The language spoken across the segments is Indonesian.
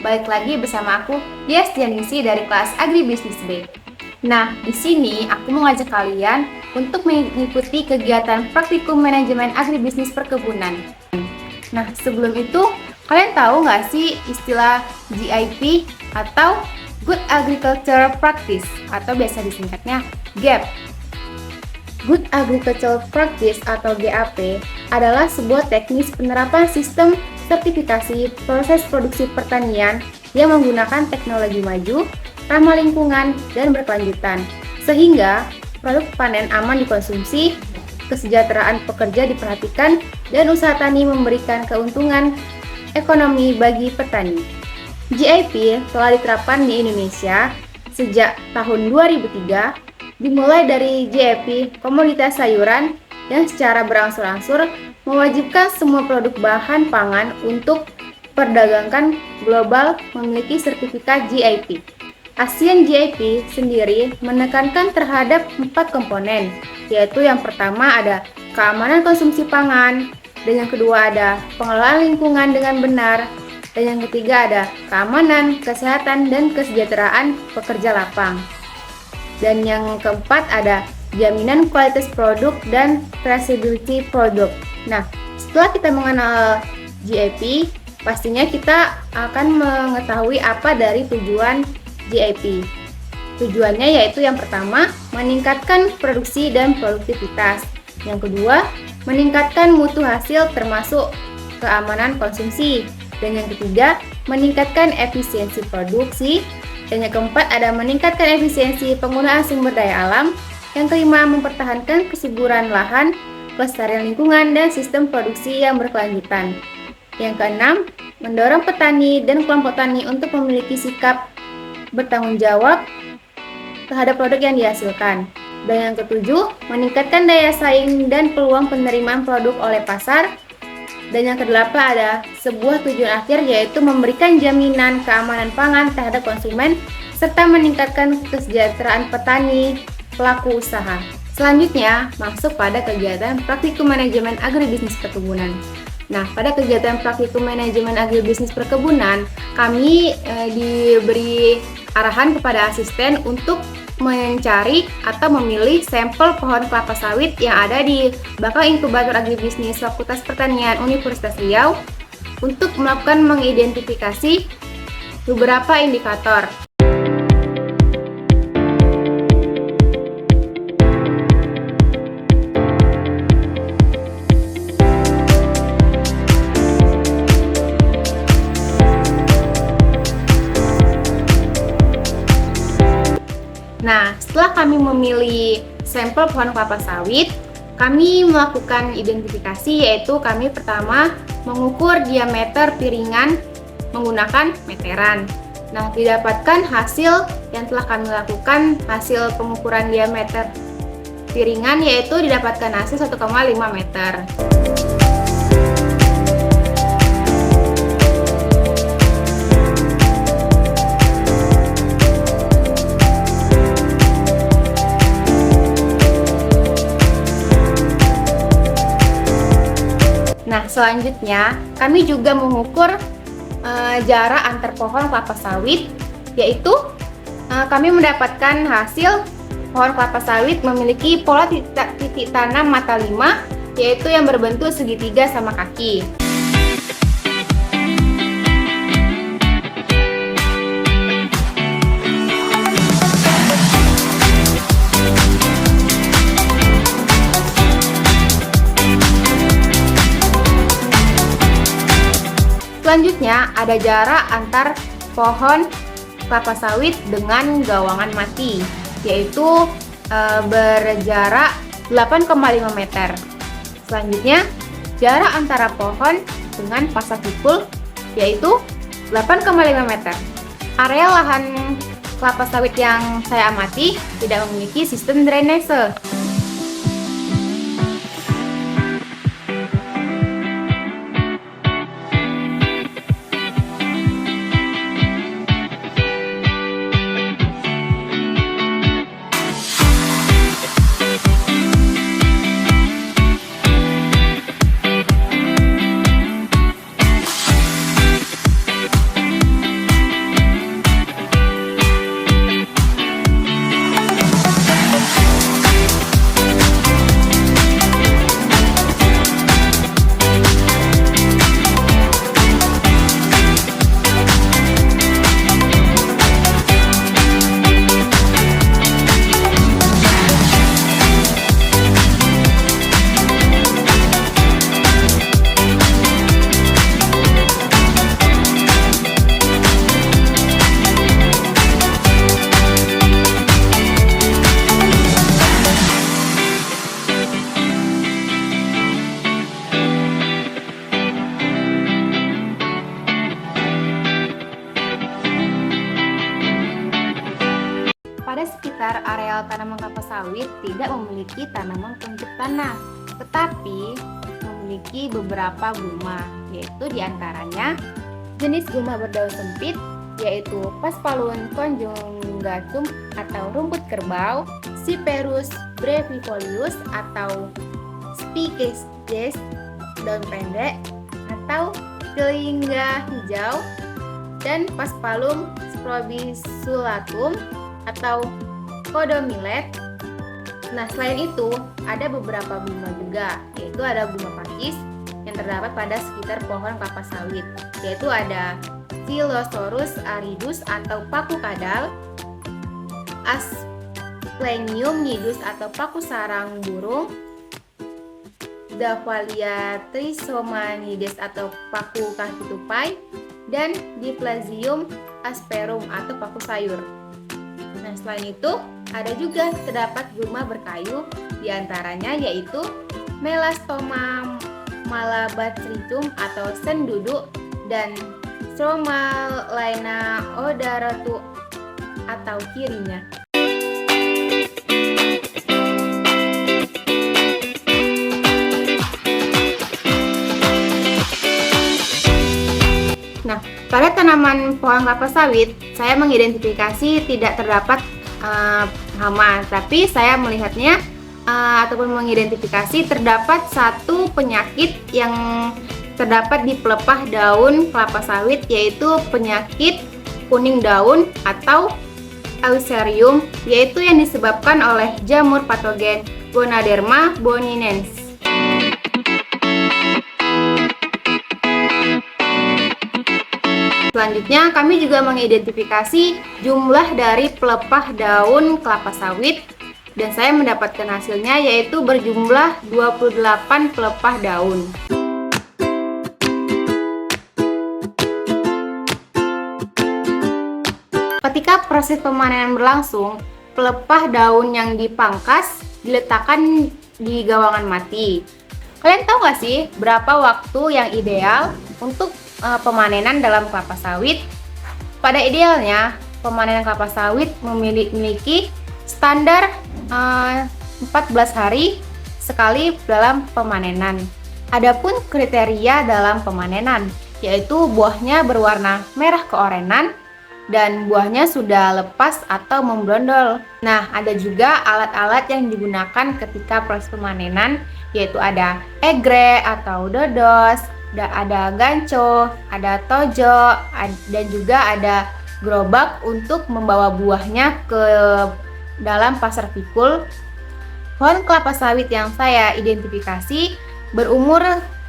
balik lagi bersama aku, Diastianisi dari kelas Agribisnis B. Nah, di sini aku mau ngajak kalian untuk mengikuti kegiatan praktikum manajemen agribisnis perkebunan. Nah, sebelum itu, kalian tahu nggak sih istilah GIP atau Good Agricultural Practice atau biasa disingkatnya GAP? Good Agricultural Practice atau GAP adalah sebuah teknis penerapan sistem sertifikasi proses produksi pertanian yang menggunakan teknologi maju, ramah lingkungan, dan berkelanjutan, sehingga produk panen aman dikonsumsi, kesejahteraan pekerja diperhatikan, dan usaha tani memberikan keuntungan ekonomi bagi petani. GIP telah diterapkan di Indonesia sejak tahun 2003, dimulai dari GIP komoditas sayuran yang secara berangsur-angsur mewajibkan semua produk bahan pangan untuk perdagangan global memiliki sertifikat GIP. ASEAN GIP sendiri menekankan terhadap 4 komponen, yaitu yang pertama ada keamanan konsumsi pangan, dan yang kedua ada pengelolaan lingkungan dengan benar, dan yang ketiga ada keamanan, kesehatan, dan kesejahteraan pekerja lapang. Dan yang keempat ada jaminan kualitas produk dan traceability produk. Nah, setelah kita mengenal GIP, pastinya kita akan mengetahui apa dari tujuan GIP. Tujuannya yaitu yang pertama, meningkatkan produksi dan produktivitas. Yang kedua, meningkatkan mutu hasil termasuk keamanan konsumsi. Dan yang ketiga, meningkatkan efisiensi produksi. Dan yang keempat ada meningkatkan efisiensi penggunaan sumber daya alam. Yang kelima, mempertahankan kesuburan lahan, kelestarian lingkungan, dan sistem produksi yang berkelanjutan. Yang keenam, mendorong petani dan kelompok tani untuk memiliki sikap bertanggung jawab terhadap produk yang dihasilkan. Dan yang ketujuh, meningkatkan daya saing dan peluang penerimaan produk oleh pasar. Dan yang kedelapan ada sebuah tujuan akhir yaitu memberikan jaminan keamanan pangan terhadap konsumen serta meningkatkan kesejahteraan petani pelaku usaha. Selanjutnya, masuk pada kegiatan praktikum manajemen agribisnis perkebunan. Nah, pada kegiatan praktikum manajemen agribisnis perkebunan, kami diberi arahan kepada asisten untuk mencari atau memilih sampel pohon kelapa sawit yang ada di Bakal Inkubator Agribisnis Fakultas Pertanian Universitas Riau untuk melakukan mengidentifikasi beberapa indikator. Nah, setelah kami memilih sampel pohon kelapa sawit, kami melakukan identifikasi, yaitu kami pertama mengukur diameter piringan menggunakan meteran. Nah, didapatkan hasil yang telah kami lakukan, hasil pengukuran diameter piringan yaitu didapatkan hasil 1,5 meter. Nah, selanjutnya kami juga mengukur jarak antar pohon kelapa sawit, yaitu kami mendapatkan hasil pohon kelapa sawit memiliki pola titik tanam mata 5, yaitu yang berbentuk segitiga sama kaki. Selanjutnya ada jarak antar pohon kelapa sawit dengan gawangan mati, yaitu berjarak 8,5 meter. Selanjutnya jarak antara pohon dengan fasa pupul yaitu 8,5 meter. Area lahan kelapa sawit yang saya amati tidak memiliki sistem drainase. tanaman kelapa sawit tidak memiliki tanaman penunjuk tanah, tetapi memiliki beberapa guma, yaitu diantaranya jenis guma berdaun sempit, yaitu Paspalum conjugatum atau rumput kerbau, Cyperus brevifolius atau Spicades daun pendek atau telinga hijau, dan Paspalum strobisculatum atau Podomilet. Nah, selain itu ada beberapa guma juga, yaitu ada guma pakis yang terdapat pada sekitar pohon kelapa sawit, yaitu ada Silosaurus aridus atau paku kadal, Asplenium nidus atau paku sarang burung, Dahlia trisomanides atau paku kaki tupai, dan Diplasium asperum atau paku sayur. Nah, selain itu ada juga terdapat guma berkayu, diantaranya yaitu Melastoma malabatrium atau senduduk, dan Stromalena odaratu atau kirinya. Nah, pada tanaman pohon kelapa sawit, saya mengidentifikasi tidak terdapat hama, tapi saya melihatnya ataupun mengidentifikasi terdapat satu penyakit yang terdapat di pelepah daun kelapa sawit, yaitu penyakit kuning daun atau Euserium, yaitu yang disebabkan oleh jamur patogen Ganoderma boninensis. Selanjutnya, kami juga mengidentifikasi jumlah dari pelepah daun kelapa sawit, dan saya mendapatkan hasilnya yaitu berjumlah 28 pelepah daun. Ketika proses pemanenan berlangsung, pelepah daun yang dipangkas diletakkan di gawangan mati. Kalian tahu nggak sih berapa waktu yang ideal untuk pemanenan dalam kelapa sawit? Pada idealnya, pemanenan kelapa sawit memiliki standar 14 hari sekali dalam pemanenan. Adapun kriteria dalam pemanenan, yaitu buahnya berwarna merah keorenan dan buahnya sudah lepas atau membrondol. Nah, ada juga alat-alat yang digunakan ketika proses pemanenan, yaitu ada egre atau dodos, ada ganco, ada tojo, dan juga ada gerobak untuk membawa buahnya ke dalam pasar pikul. Pohon kelapa sawit yang saya identifikasi berumur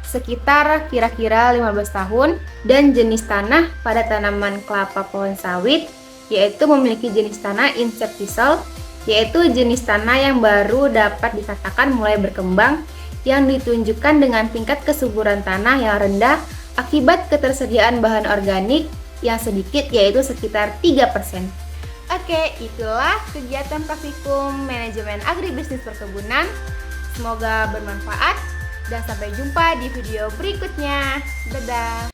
sekitar kira-kira 15 tahun, dan jenis tanah pada tanaman kelapa pohon sawit yaitu memiliki jenis tanah inceptisol, yaitu jenis tanah yang baru dapat dikatakan mulai berkembang, yang ditunjukkan dengan tingkat kesuburan tanah yang rendah akibat ketersediaan bahan organik yang sedikit, yaitu sekitar 3%. Oke, itulah kegiatan praktikum manajemen agribisnis perkebunan. Semoga bermanfaat dan sampai jumpa di video berikutnya. Dadah.